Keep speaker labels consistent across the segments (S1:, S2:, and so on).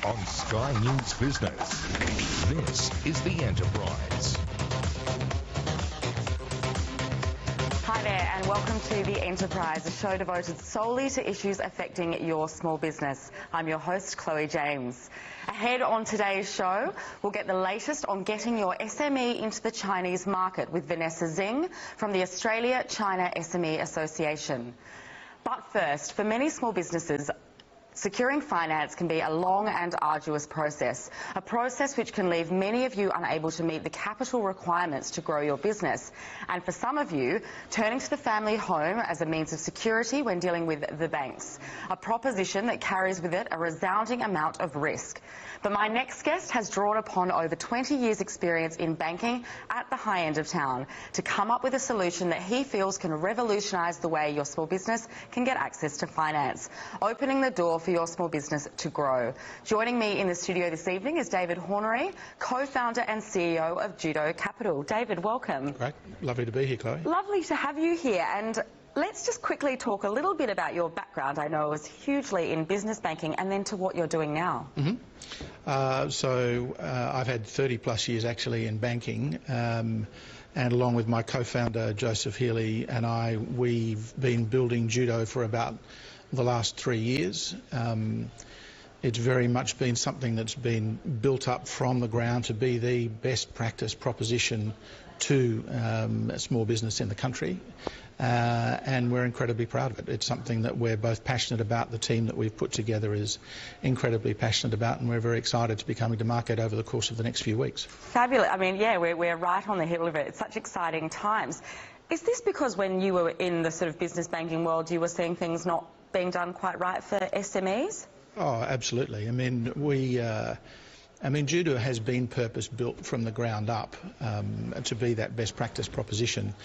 S1: on Sky News Business. This is The Enterprise.
S2: Hi there and welcome to The Enterprise, a show devoted solely to issues affecting your small business. I'm your host, Chloe James. Ahead on today's show, we'll get the latest on getting your SME into the Chinese market with Vanessa Zing from the Australia-China SME Association. But first, for many small businesses, securing finance can be a long and arduous process, a process which can leave many of you unable to meet the capital requirements to grow your business. And for some of you, turning to the family home as a means of security when dealing with the banks, a proposition that carries with it a resounding amount of risk. But my next guest has drawn upon over 20 years' experience in banking at the high end of town to come up with a solution that he feels can revolutionise the way your small business can get access to finance, opening the door for your small business to grow. Joining me in the studio this evening is David Hornery, co-founder and CEO of Judo Capital. David, welcome.
S3: Great. Lovely to be here, Chloe. Lovely
S2: to have you here. And let's just quickly talk a little bit about your background. I know it was hugely in business banking and then to what you're doing now.
S3: I've had 30 plus years actually in banking, and along with my co-founder Joseph Healy and I, we've been building judo for about the last 3 years. It's very much been something that's been built up from the ground to be the best practice proposition to a small business in the country. And we're incredibly proud of it. It's something that we're both passionate about. The team that we've put together is incredibly passionate about, and we're very excited to be coming to market over the course of the next few weeks.
S2: Fabulous. I mean, yeah, we're right on the heel of it. It's such exciting times. Is this because when you were in the sort of business banking world, you were seeing things not being done quite right for SMEs?
S3: Oh, absolutely. I mean, judo has been purpose-built from the ground up to be that best practice proposition.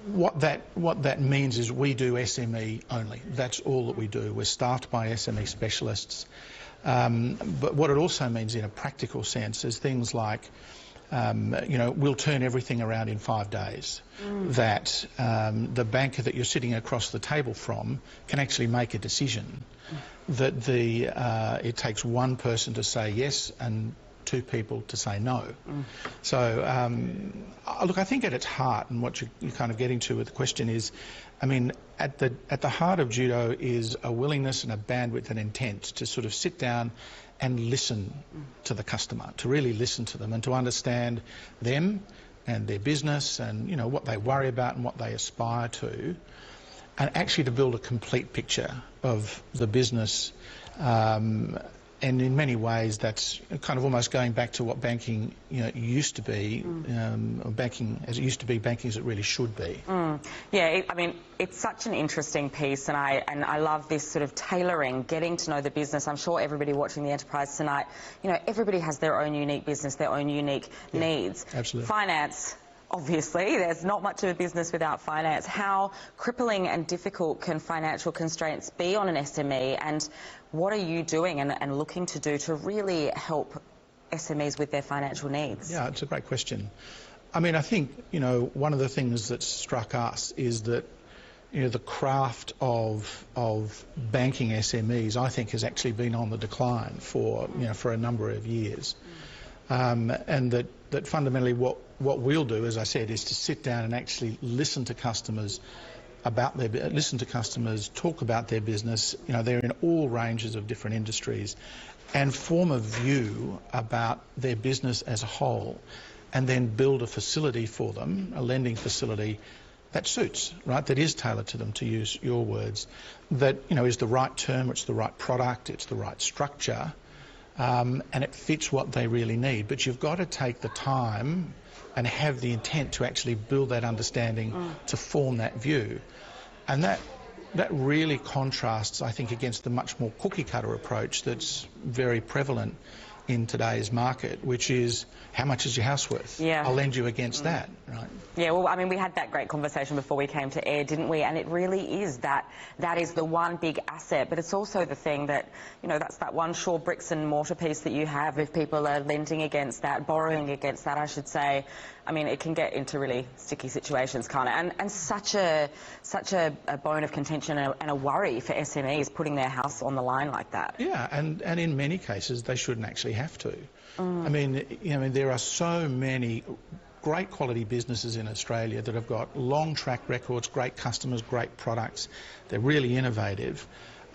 S3: What that means is we do SME only. That's all that we do. We're staffed by SME specialists. But what it also means in a practical sense is things like, we'll turn everything around in 5 days. That the banker that you're sitting across the table from can actually make a decision. That it takes one person to say yes and 2 people to say no. So, look, I think at its heart, and what you're kind of getting to with the question is, I mean, at the heart of judo is a willingness and a bandwidth and intent to sort of sit down and listen to the customer, to really listen to them and to understand them and their business and, what they worry about and what they aspire to, and actually to build a complete picture of the business. And in many ways, that's kind of almost going back to what banking, used to be. Banking as it used to be, banking as it really should be.
S2: Yeah, I mean, it's such an interesting piece, and I love this sort of tailoring, getting to know the business. I'm sure everybody watching the Enterprise tonight, everybody has their own unique business, their own unique needs.
S3: Absolutely.
S2: Finance. Obviously, there's not much of a business without finance. How crippling and difficult can financial constraints be on an SME, and what are you doing and looking to do to really help SMEs with their financial needs?
S3: Yeah, it's a great question. I mean, I think, one of the things that struck us is that, the craft of banking SMEs, I think, has actually been on the decline for a number of years. And that fundamentally what we'll do, as I said, is to sit down and actually listen to customers talk about their business. They're in all ranges of different industries, and form a view about their business as a whole, and then build a facility for them, a lending facility that suits, right? That is tailored to them, to use your words. That is the right term, it's the right product, it's the right structure. And it fits what they really need. But you've got to take the time and have the intent to actually build that understanding to form that view. And that really contrasts, I think, against the much more cookie-cutter approach that's very prevalent in today's market, which is how much is your house worth?
S2: Yeah.
S3: I'll lend you against that, right?
S2: Yeah, well, I mean, we had that great conversation before we came to air, didn't we? And it really is that is the one big asset, but it's also the thing that, you know, that's that one sure bricks and mortar piece that you have if people are lending against that, borrowing against that, I should say. I mean, it can get into really sticky situations, can't it? And such a bone of contention and a worry for SMEs putting their house on the line like that.
S3: Yeah, and in many cases they shouldn't actually have to. I mean, you know, there are so many great quality businesses in Australia that have got long track records, great customers, great products. They're really innovative.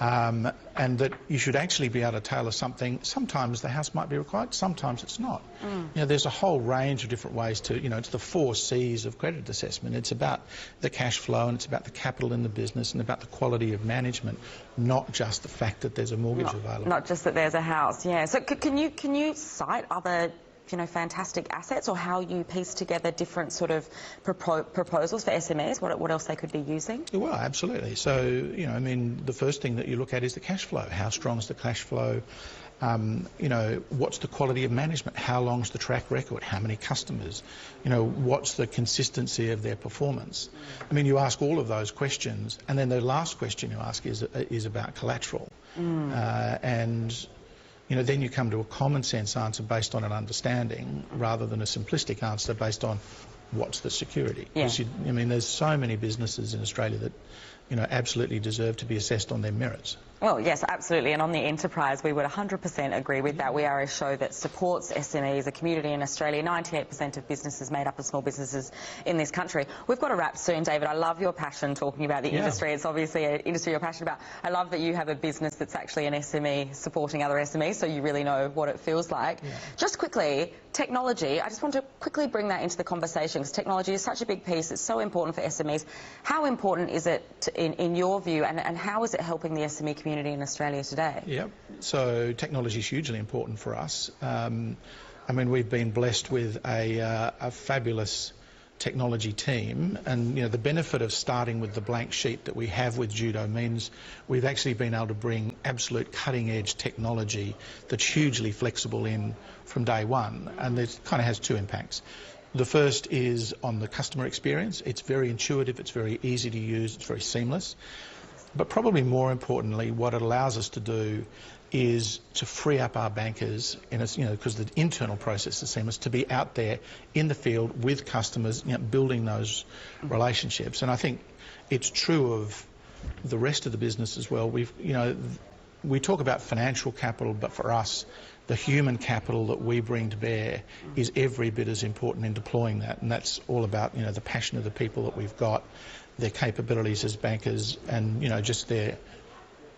S3: And that you should actually be able to tailor something. Sometimes the house might be required, sometimes it's not. You know, there's a whole range of different ways to, you know, it's the 4 C's of credit assessment. It's about the cash flow and it's about the capital in the business and about the quality of management, not just the fact that there's a mortgage available.
S2: Not just that there's a house, yeah. So can you cite other, you know, fantastic assets, or how you piece together different sort of proposals for SMEs, what else they could be using?
S3: Well, absolutely. So, you know, I mean, the first thing that you look at is the cash flow. How strong is the cash flow? You know, what's the quality of management? How long's the track record? How many customers? You know, what's the consistency of their performance? I mean, you ask all of those questions, and then the last question you ask is about collateral. And you know, then you come to a common sense answer based on an understanding rather than a simplistic answer based on what's the security.
S2: Yeah.
S3: I mean, there's so many businesses in Australia that, you know, absolutely deserve to be assessed on their merits.
S2: Well, yes, absolutely. And on the enterprise, we would 100% agree with that. We are a show that supports SMEs, a community in Australia. 98% of businesses made up of small businesses in this country. We've got to wrap soon, David. I love your passion talking about the industry. It's obviously an industry you're passionate about. I love that you have a business that's actually an SME supporting other SMEs, so you really know what it feels like. Yeah. Just quickly, technology. I just want to quickly bring that into the conversation, because technology is such a big piece. It's so important for SMEs. How important is it in your view, and how is it helping the SME community in Australia today?
S3: Yep. So technology is hugely important for us. I mean, we've been blessed with a fabulous technology team, and you know, the benefit of starting with the blank sheet that we have with judo means we've actually been able to bring absolute cutting-edge technology that's hugely flexible in from day one, and it kind of has 2 impacts. The first is on the customer experience. It's very intuitive, it's very easy to use, it's very seamless. But probably more importantly, what it allows us to do is to free up our bankers, in a, you know, because the internal process is seamless, to be out there in the field with customers, you know, building those relationships. And I think it's true of the rest of the business as well. You know, we talk about financial capital, but for us, the human capital that we bring to bear is every bit as important in deploying that, and that's all about, you know, the passion of the people that we've got, their capabilities as bankers, and, you know, just their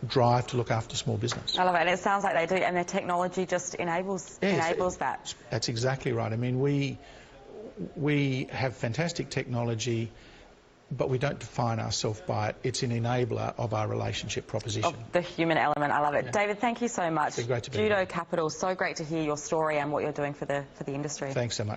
S3: drive to look after small business.
S2: I love it, and it sounds like they do, and their technology just enables that.
S3: That's exactly right. I mean, we have fantastic technology, but we don't define ourselves by it. It's an enabler of our relationship proposition.
S2: Of the human element. I love it. Yeah. David, thank you so much.
S3: It's been great to be
S2: Judo
S3: here.
S2: Capital, so great to hear your story and what you're doing for the industry.
S3: Thanks so much.